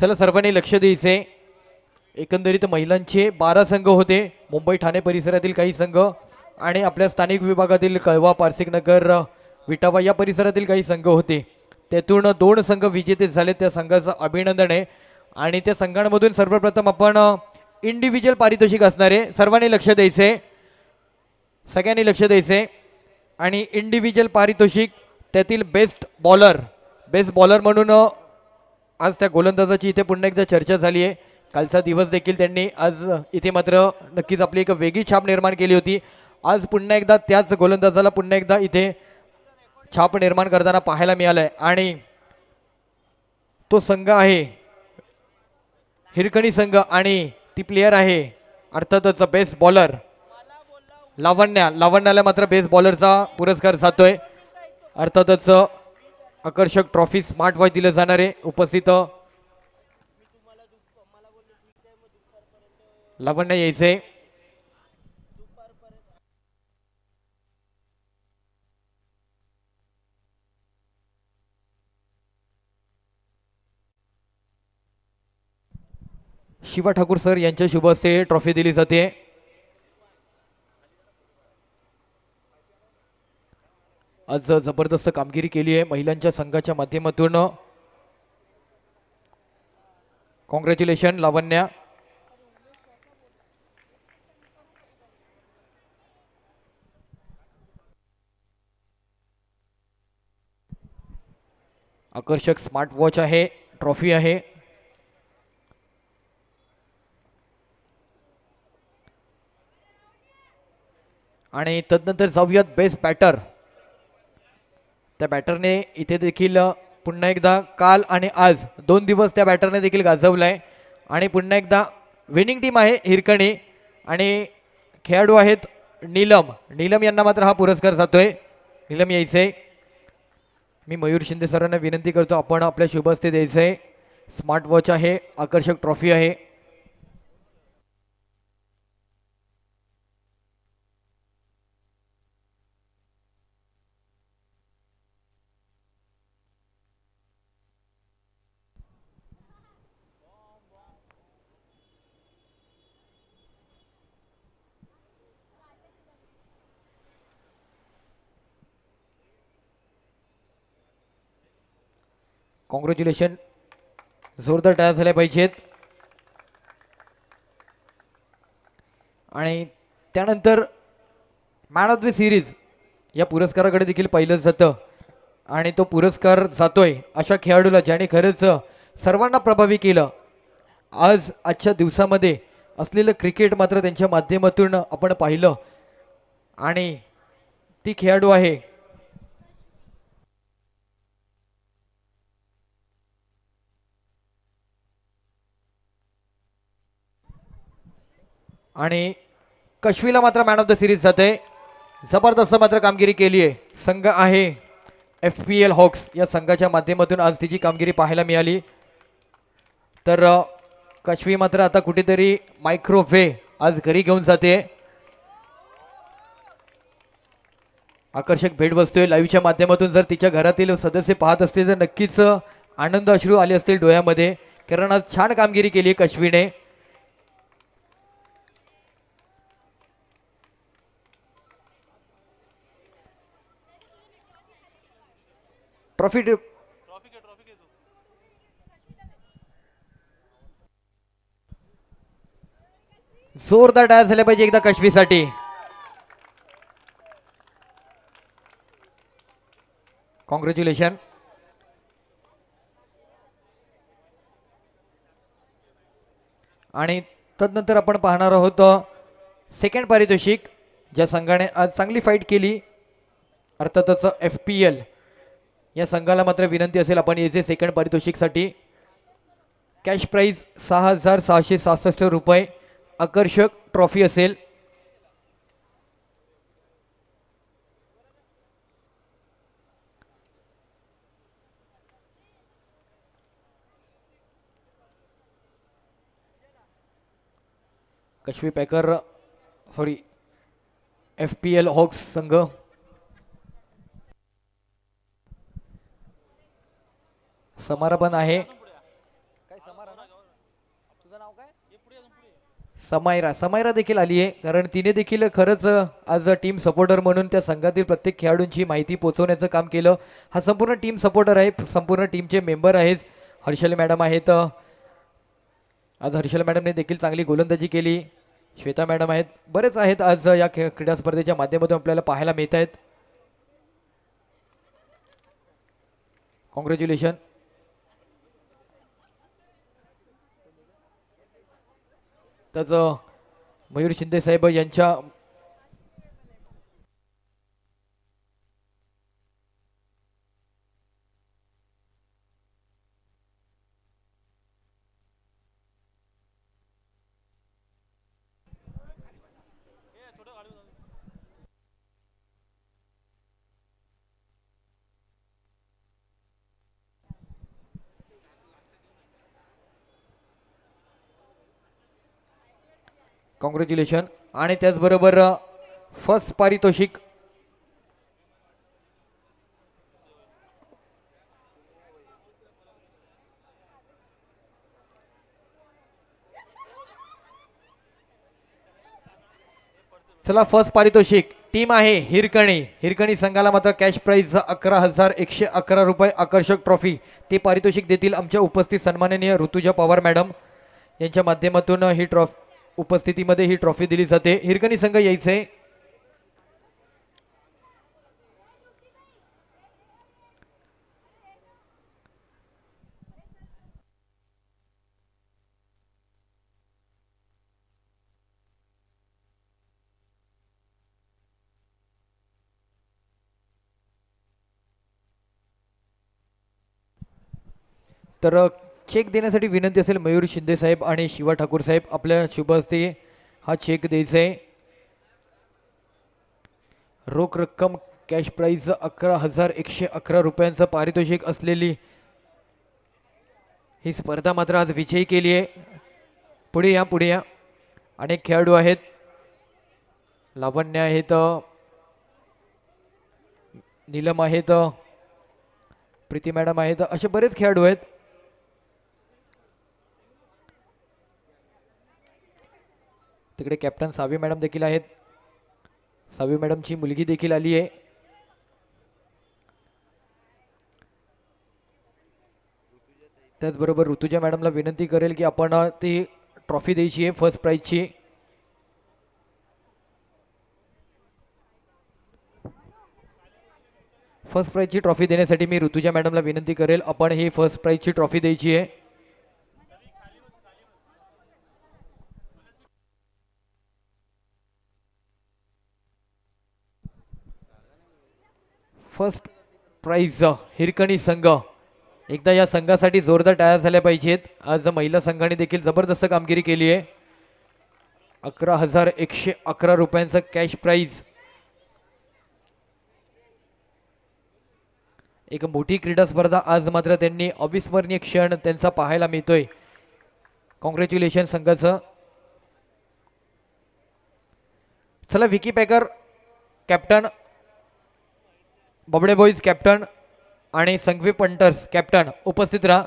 चला सर्वांनी लक्ष द्यायचे। एकंदरीत महिलांचे 12 संघ होते, मुंबई ठाणे परिसरातील काही संघ आणि आपल्या स्थानिक विभागातील कळवा पारसिकनगर विटावा या परिसरातील काही संघ होते। त्यातून 2 संघ विजेते झाले, त्या संघाचं अभिनंदन आहे। आणि त्या संघांमधून सर्वप्रथम आपण इंडिव्हिज्युअल पारितोषिक असणार आहे, सर्वांनी लक्ष द्यायचे, सगळ्यांनी लक्ष द्यायचे। आणि इंडिव्हिज्युअल पारितोषिक त्यातील बेस्ट बॉलर म्हणून आज त्या गोलंदाजाची इथे पुन्हा एकदा चर्चा झाली आहे। कालचा दिवस देखील त्यांनी आज इथे मात्र नक्कीच आपली एक वेगळी छाप निर्माण केली होती। आज पुन्हा एकदा त्याच गोलंदाजाला पुन्हा एकदा इथे छाप निर्माण करताना पाहायला मिळालंय आणि तो संघ आहे हिरकणी संघ आणि ती प्लेयर आहे अर्थातच बेस्ट बॉलर लावण्याला मात्र बेस्ट बॉलरचा पुरस्कार जातोय। अर्थातच आकर्षक ट्रॉफी स्मार्ट वॉच दिले जाणार आहे। उपस्थित लावण्य यायचे। शिवा ठाकूर सर यांच्या शुभ हस्ते ट्रॉफी दिली जाते। आज जबरदस्त कामगिरी केली आहे महिलांच्या संघाच्या माध्यमातून। कॉंग्रॅच्युलेशन लावण्या। आकर्षक स्मार्ट वॉच आहे, ट्रॉफी आहे। आणि तदनंतर जाऊयात बेस्ट बॅटर। त्या बॅटरने इथे देखील पुन्हा एकदा काल आणि आज 2 दिवस त्या बॅटरने देखील गाजवलाय आणि पुन्हा एकदा विनिंग टीम आहे हिरकणी आणि खेळाडू आहेत नीलम यांना मात्र हा पुरस्कार जातोय। नीलम यायचे। मी मयूर शिंदे सरांना विनंती करतो आपण आपल्या शुभ हस्ते द्यायचंय। स्मार्ट वॉच आहे, आकर्षक ट्रॉफी आहे। कॉंग्रॅच्युलेशन, जोरदार टाळ्या झाल्या पाहिजेत। आणि त्यानंतर मॅन ऑफ द सिरीज या पुरस्काराकडे देखील पाहिलं जातं आणि तो पुरस्कार जातोय अशा खेळाडूला ज्याने खरंच सर्वांना प्रभावी केलं। आजच्या दिवसामध्ये असलेलं क्रिकेट मात्र त्यांच्या माध्यमातून आपण पाहिलं आणि ती खेळाडू आहे आणि कश्मीला मात्र मॅन ऑफ द सिरीज जाते। जबरदस्त मात्र कामगिरी केली आहे। संघ आहे FPL हॉक्स, या संघाच्या माध्यमातून आज तिची कामगिरी पाहायला मिळाली। तर कश्मी मात्र आता कुठेतरी मायक्रोवेव्ह आज घरी घेऊन जाते। आकर्षक भेट बसतोय लाईव्हच्या माध्यमातून। जर तिच्या घरातील सदस्य पाहत असतील तर नक्कीच आनंद अश्रू आले असतील डोळ्यामध्ये, कारण आज छान कामगिरी केली कश्मीने। ट्रॉफी जोरदार टाळ्या झाल्या पाहिजे एकदा कश्मीसाठी। कॉंग्रॅच्युलेशन। आणि तदनंतर आपण पाहणार आहोत सेकंड पारितोषिक, ज्या संघाने आज चांगली फाईट केली अर्थातच FPL या संघाला मात्र विनंती असेल आपण याचे सेकंड पारितोषिकसाठी कॅश प्राइज 6666 रुपये, आकर्षक ट्रॉफी असेल। Kashmir Packer sorry FPL hawks संघ समारंभ आहे। काय समारंभ समायरा देखील आली आहे, कारण तिने देखील खरंच आज टीम सपोर्टर म्हणून त्या संघातील प्रत्येक खेळाडूंची माहिती पोहोचवण्याचं काम केलं. हा संपूर्ण टीम सपोर्टर आहे, संपूर्ण टीमचे मेंबर आहेत. हर्षल मॅडम आहेत, आज हर्षल मॅडमने देखील चांगली गोलंदाजी केली. श्वेता मॅडम आहेत, बरेच आहेत आज या क्रीडा स्पर्धेच्या माध्यमातून आपल्याला पाहायला मिळत आहेत. कॉंग्रॅच्युलेशन. त्याचं मयूर शिंदे साहेब यांच्या कॉंग्रॅच्युलेशन. आणि त्याचबरोबर फर्स्ट पारितोषिक चला, फर्स्ट पारितोषिक टीम आहे हिरकणी संघाला मात्र कॅश प्राइज 11,111 रुपये आकर्षक ट्रॉफी. ते पारितोषिक देतील आमच्या उपस्थित सन्माननीय ऋतुजा पवार मॅडम यांच्या माध्यमातून ही उपस्थितीमध्ये ही ट्रॉफी दिली जाते. हिरकणी संघ यायचे. तर चेक देण्यासाठी विनंती असेल मयूर शिंदे साहेब आणि शिवा ठाकूर साहेब, आपल्या शुभ हस्ते हा चेक द्यायचा आहे. रोख रक्कम कॅश प्राइज 11,111 रुपयांचं पारितोषिक असलेली ही स्पर्धा मात्र आज विजयी केली आहे. पुढे या. अनेक खेळाडू आहेत, लावण्य आहेत, नीलम आहेत, प्रीती मॅडम आहेत, असे बरेच खेळाडू आहेत. तिकडे कॅप्टन सावी मॅडम देखील आहेत. सावी मॅडमची मुलगी देखील आली आहे. त्याचबरोबर ऋतुजा मॅडमला विनंती करेल की आपण ती ट्रॉफी द्यायची आहे फर्स्ट प्राइजची. फर्स्ट प्राइजची ट्रॉफी देण्यासाठी मी ऋतुजा मॅडमला विनंती करेल, आपण ही फर्स्ट प्राइजची ट्रॉफी द्यायची आहे. फर्स्ट प्राइज हिरकणी संघ. एकदा या संघासाठी जोरदार टाळ्या झाल्या पाहिजेत. आज महिला संघाने देखील जबरदस्त कामगिरी केली आहे. 11,111 रुपयांचं कॅश प्राइज. एक मोठी क्रीडा स्पर्धा आज मात्र त्यांनी अविस्मरणीय क्षण त्यांचा पाहायला मिळतोय. कॉंग्रॅच्युलेशन संघाचं. चला, Vicky packer captain, Babde boys captain आणि संघवी पंटर्स कॅप्टन उपस्थित राहा.